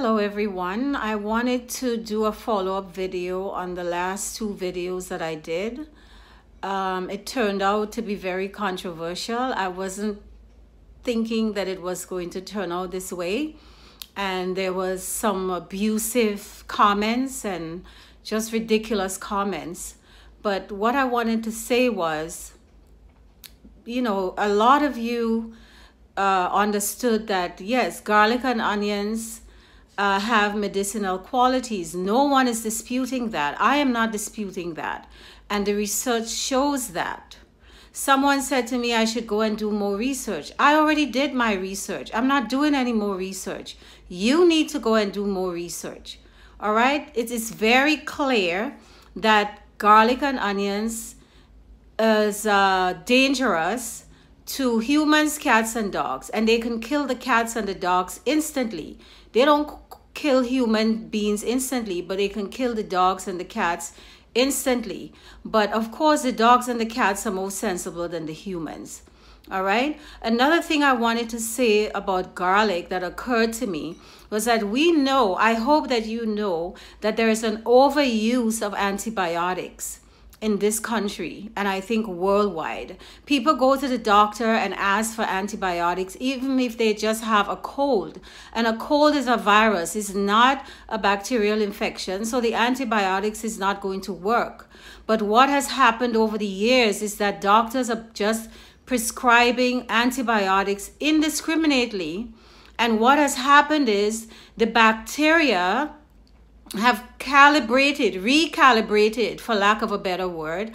Hello everyone. I wanted to do a follow-up video on the last two videos that I did. It turned out to be very controversial. I wasn't thinking that it was going to turn out this way, and there was some abusive comments and just ridiculous comments. But what I wanted to say was, you know, a lot of you understood that yes, garlic and onions have medicinal qualities. No one is disputing that. I am not disputing that. And the research shows that. Someone said to me I should go and do more research. I already did my research. I'm not doing any more research. You need to go and do more research. All right? It is very clear that garlic and onions is dangerous to humans, cats, and dogs. And they can kill the cats and the dogs instantly. They don't kill human beings instantly, but they can kill the dogs and the cats instantly. But of course, the dogs and the cats are more sensible than the humans. All right. Another thing I wanted to say about garlic that occurred to me was that we know, I hope that you know, that there is an overuse of antibiotics in this country, and I think worldwide. People go to the doctor and ask for antibiotics even if they just have a cold, and a cold is a virus, it's not a bacterial infection, so the antibiotics is not going to work. But what has happened over the years is that doctors are just prescribing antibiotics indiscriminately, and what has happened is the bacteria have recalibrated, for lack of a better word,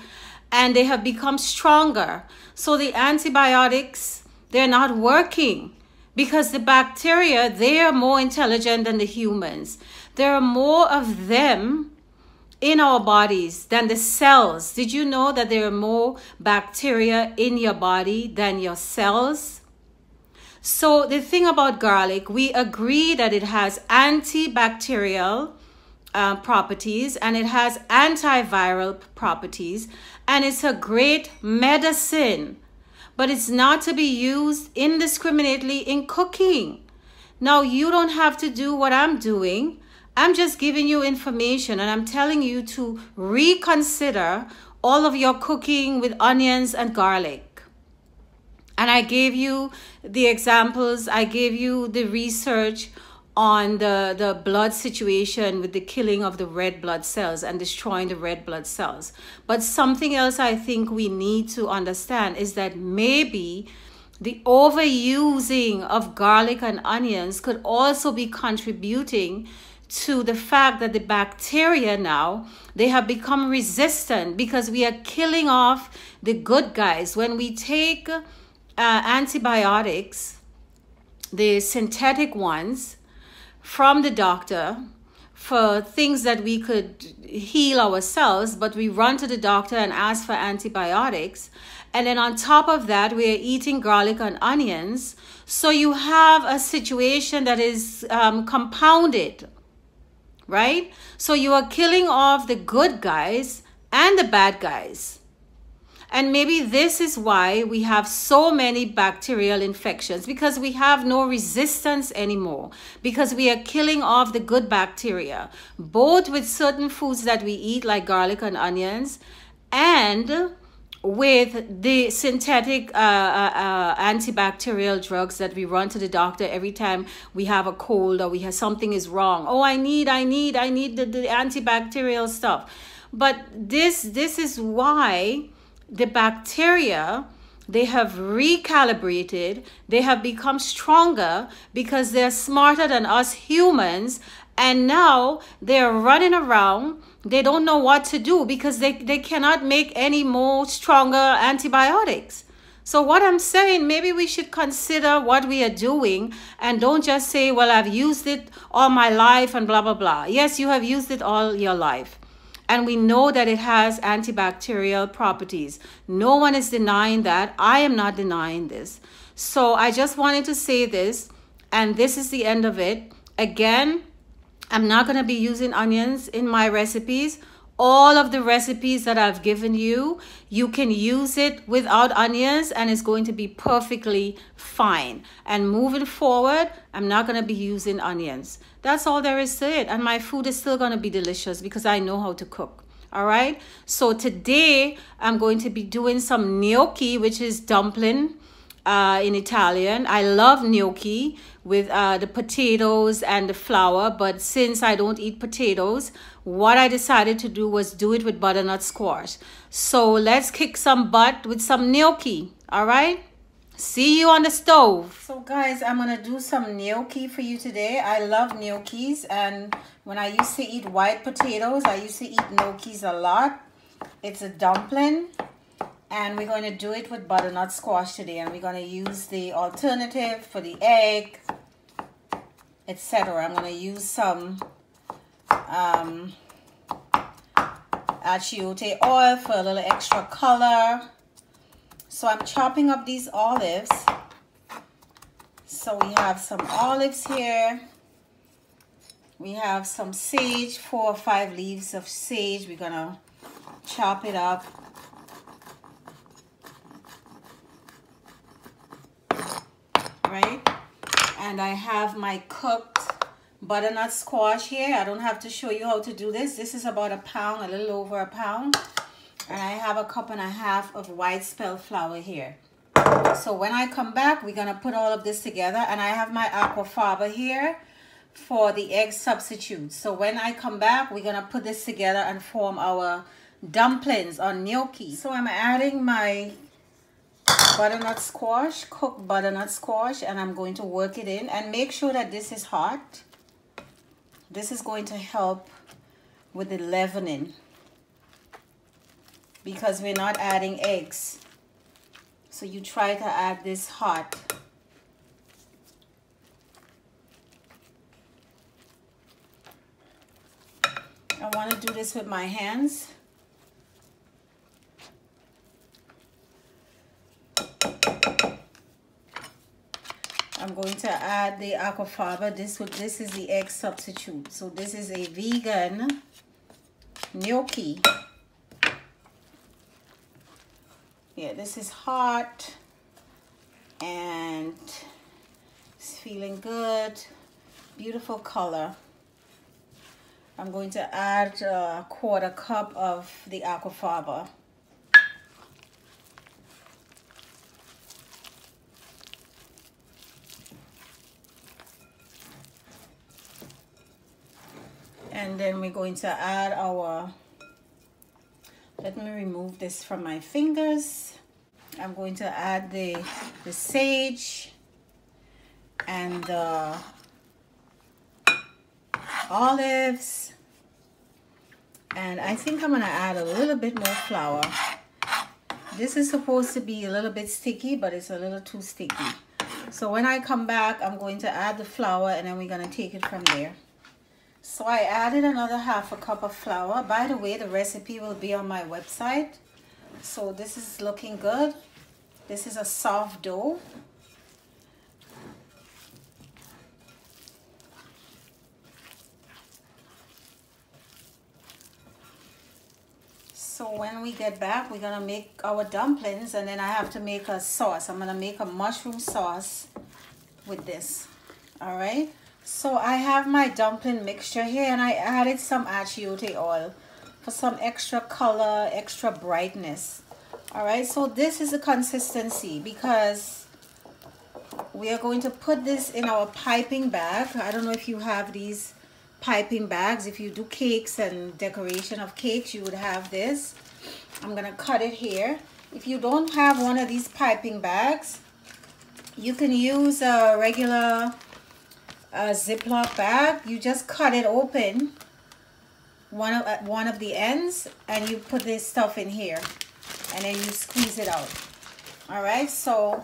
and they have become stronger. So the antibiotics, they're not working because the bacteria, they are more intelligent than the humans. There are more of them in our bodies than the cells. Did you know that there are more bacteria in your body than your cells? So the thing about garlic, we agree that it has antibacterial properties, and it has antiviral properties, and it's a great medicine, but it's not to be used indiscriminately in cooking. Now, you don't have to do what I'm doing. I'm just giving you information, and I'm telling you to reconsider all of your cooking with onions and garlic. And I gave you the examples, I gave you the research on the blood situation with the killing of the red blood cells and destroying the red blood cells. But something else I think we need to understand is that maybe the overusing of garlic and onions could also be contributing to the fact that the bacteria now, they have become resistant because we are killing off the good guys. When we take antibiotics, the synthetic ones, from the doctor for things that we could heal ourselves, but we run to the doctor and ask for antibiotics. And then on top of that, we are eating garlic and onions. So you have a situation that is compounded, right? So you are killing off the good guys and the bad guys. And maybe this is why we have so many bacterial infections, because we have no resistance anymore, because we are killing off the good bacteria, both with certain foods that we eat like garlic and onions, and with the synthetic antibacterial drugs that we run to the doctor every time we have a cold or we have something is wrong. Oh, I need the antibacterial stuff. But this is why the bacteria, they have recalibrated, they have become stronger because they're smarter than us humans, and now they're running around. They don't know what to do because they cannot make any more stronger antibiotics. So what I'm saying, maybe we should consider what we are doing and don't just say, well, I've used it all my life and blah, blah, blah. Yes, you have used it all your life. And we know that it has antibacterial properties. No one is denying that. I am not denying this. So I just wanted to say this, and this is the end of it. Again, I'm not going to be using onions in my recipes. all of the recipes that I've given you, you can use it without onions and it's going to be perfectly fine. And moving forward, I'm not going to be using onions. That's all there is to it. And my food is still going to be delicious because I know how to cook. All right. So today I'm going to be doing some gnocchi, which is dumpling in Italian. I love gnocchi with the potatoes and the flour, but since I don't eat potatoes, what I decided to do was do it with butternut squash. So let's kick some butt with some gnocchi. All right, see you on the stove. So guys, I'm gonna do some gnocchi for you today. I love gnocchis, and when I used to eat white potatoes, I used to eat gnocchis a lot. It's a dumpling. And we're going to do it with butternut squash today. And we're going to use the alternative for the egg, etc. I'm going to use some achiote oil for a little extra color. So I'm chopping up these olives. So we have some olives here. We have some sage, 4 or 5 leaves of sage. We're going to chop it up. Right, and I have my cooked butternut squash here. I don't have to show you how to do this. This is about a pound, a little over a pound, and I have a 1.5 cups of white spelt flour here. So when I come back, we're gonna put all of this together, and I have my aquafaba here for the egg substitute. So when I come back, we're gonna put this together and form our dumplings or gnocchi. So I'm adding my butternut squash, cooked butternut squash, and I'm going to work it in, and make sure that this is hot. This is going to help with the leavening because we're not adding eggs. So you try to add this hot. I want to do this with my hands. I'm going to add the aquafaba. This is the egg substitute. So this is a vegan gnocchi. Yeah, this is hot and it's feeling good. Beautiful color. I'm going to add a 1/4 cup of the aquafaba. And then we're going to add our, let me remove this from my fingers. I'm going to add the sage and the olives. And I think I'm gonna add a little bit more flour. This is supposed to be a little bit sticky, but it's a little too sticky. So when I come back, I'm going to add the flour and then we're gonna take it from there. So I added another 1/2 cup of flour. By the way, the recipe will be on my website. So this is looking good. This is a soft dough. So when we get back, we're gonna make our dumplings, and then I have to make a sauce. I'm gonna make a mushroom sauce with this. All right. So I have my dumpling mixture here, and I added some achiote oil for some extra color, extra brightness. All right, so this is the consistency because we are going to put this in our piping bag. I don't know if you have these piping bags. If you do cakes and decoration of cakes, you would have this. I'm gonna cut it here. If you don't have one of these piping bags, you can use a regular Ziploc bag. You just cut it open one of the ends, and you put this stuff in here, and then you squeeze it out. All right, so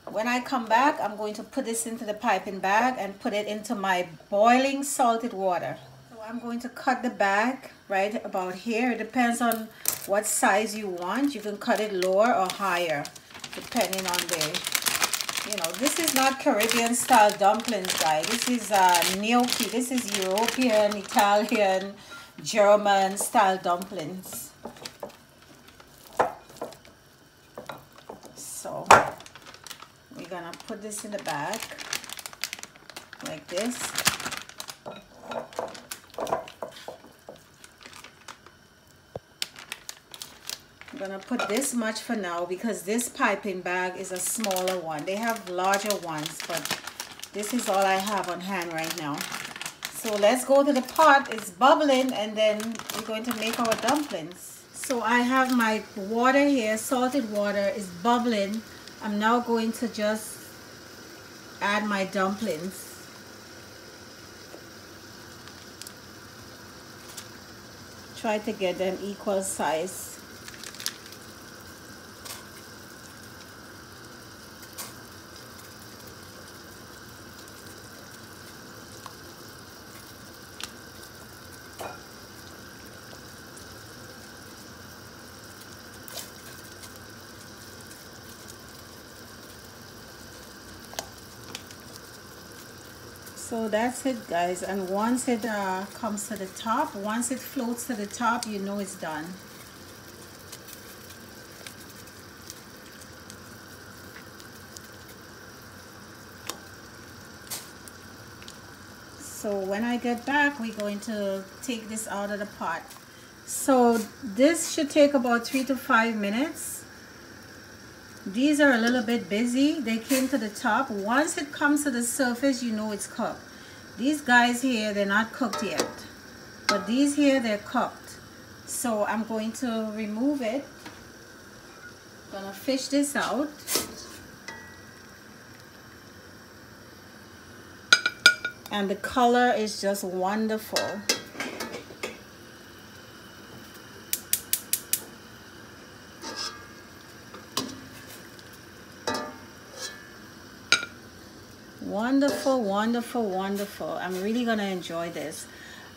when I come back, I'm going to put this into the piping bag and put it into my boiling salted water. So I'm going to cut the bag right about here. It depends on what size you want. You can cut it lower or higher depending on the, you know, this is not Caribbean style dumplings, guys. This is gnocchi. This is European, Italian, German style dumplings. So we're gonna put this in the bag like this. I'm gonna put this much for now because this piping bag is a smaller one. They have larger ones, but this is all I have on hand right now. So let's go to the pot. It's bubbling, and then we're going to make our dumplings. So I have my water here, salted water is bubbling. I'm now going to just add my dumplings. Try to get them equal size. So that's it, guys, and once it comes to the top, once it floats to the top, you know it's done. So when I get back, we're going to take this out of the pot. So this should take about 3 to 5 minutes. These are a little bit busy. They came to the top. Once it comes to the surface, you know it's cooked. These guys here, they're not cooked yet. But these here, they're cooked. So I'm going to remove it. I'm gonna fish this out. And the color is just wonderful. Wonderful, wonderful, wonderful. I'm really gonna enjoy this.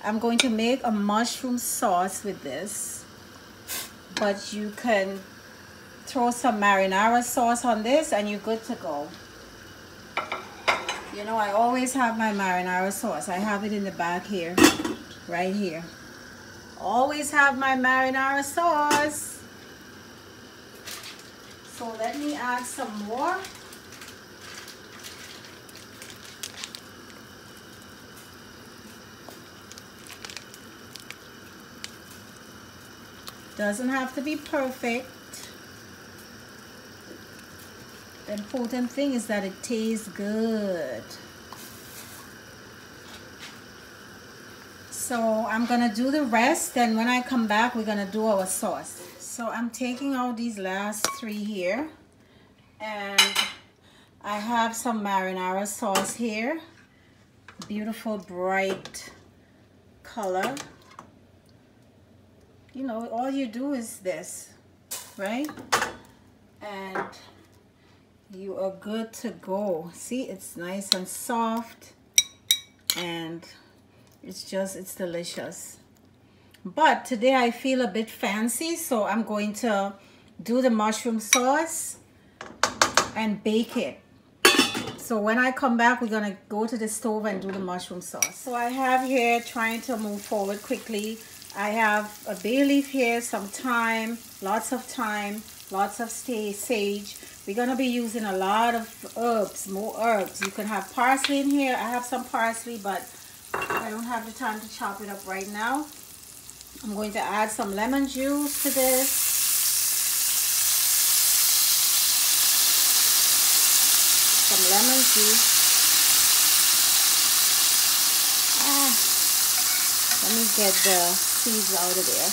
I'm going to make a mushroom sauce with this, but you can throw some marinara sauce on this and you're good to go. You know, I always have my marinara sauce. I have it in the back here, right here. Always have my marinara sauce. So let me add some more. Doesn't have to be perfect. The important thing is that it tastes good. So I'm gonna do the rest, and when I come back, we're gonna do our sauce. So I'm taking out these last 3 here, and I have some marinara sauce here. Beautiful, bright color. You know, all you do is this, right? And you are good to go. See, it's nice and soft, and it's delicious. But today I feel a bit fancy, so I'm going to do the mushroom sauce and bake it. So when I come back, we're gonna go to the stove and do the mushroom sauce. So I have here, trying to move forward quickly, I have a bay leaf here, some thyme, lots of sage. We're gonna be using a lot of herbs, more herbs. You can have parsley in here. I have some parsley, but I don't have the time to chop it up right now. I'm going to add some lemon juice to this. Some lemon juice. Let me get the seeds out of there.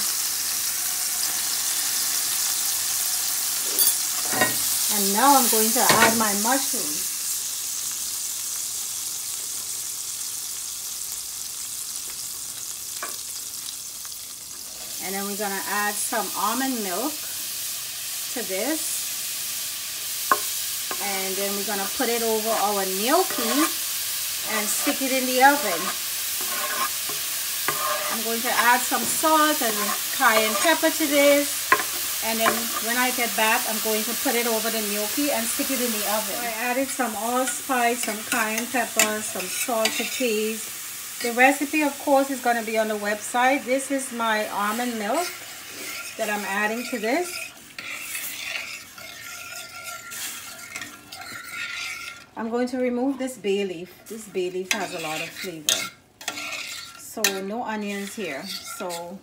And now I'm going to add my mushrooms. And then we're going to add some almond milk to this. And then we're going to put it over our gnocchi and stick it in the oven. I'm going to add some salt and cayenne pepper to this. And then when I get back, I'm going to put it over the gnocchi and stick it in the oven. So I added some allspice, some cayenne pepper, some salt to taste, The recipe, of course, is going to be on the website. This is my almond milk that I'm adding to this. I'm going to remove this bay leaf. This bay leaf has a lot of flavor. So no onions here. So,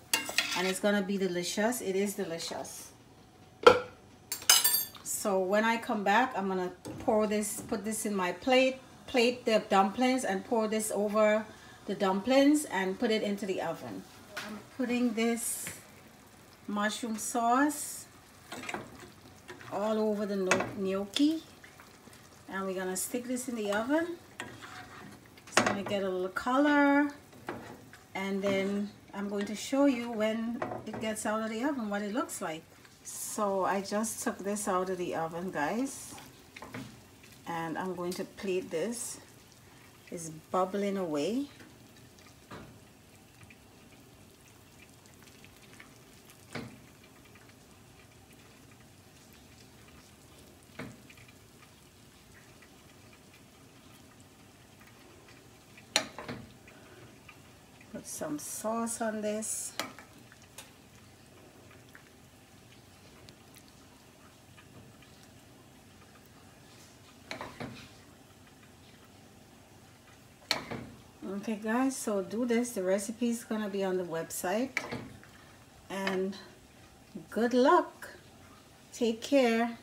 and it's going to be delicious. It is delicious. So when I come back, I'm going to pour this, put this in my plate the dumplings, and pour this over the dumplings and put it into the oven. I'm putting this mushroom sauce all over the gnocchi, and we're gonna stick this in the oven. It's gonna get a little color, and then I'm going to show you when it gets out of the oven what it looks like. So I just took this out of the oven, guys, and I'm going to plate this. It's bubbling away. Put some sauce on this. Okay guys, so do this. The recipe is gonna be on the website, and good luck. Take care.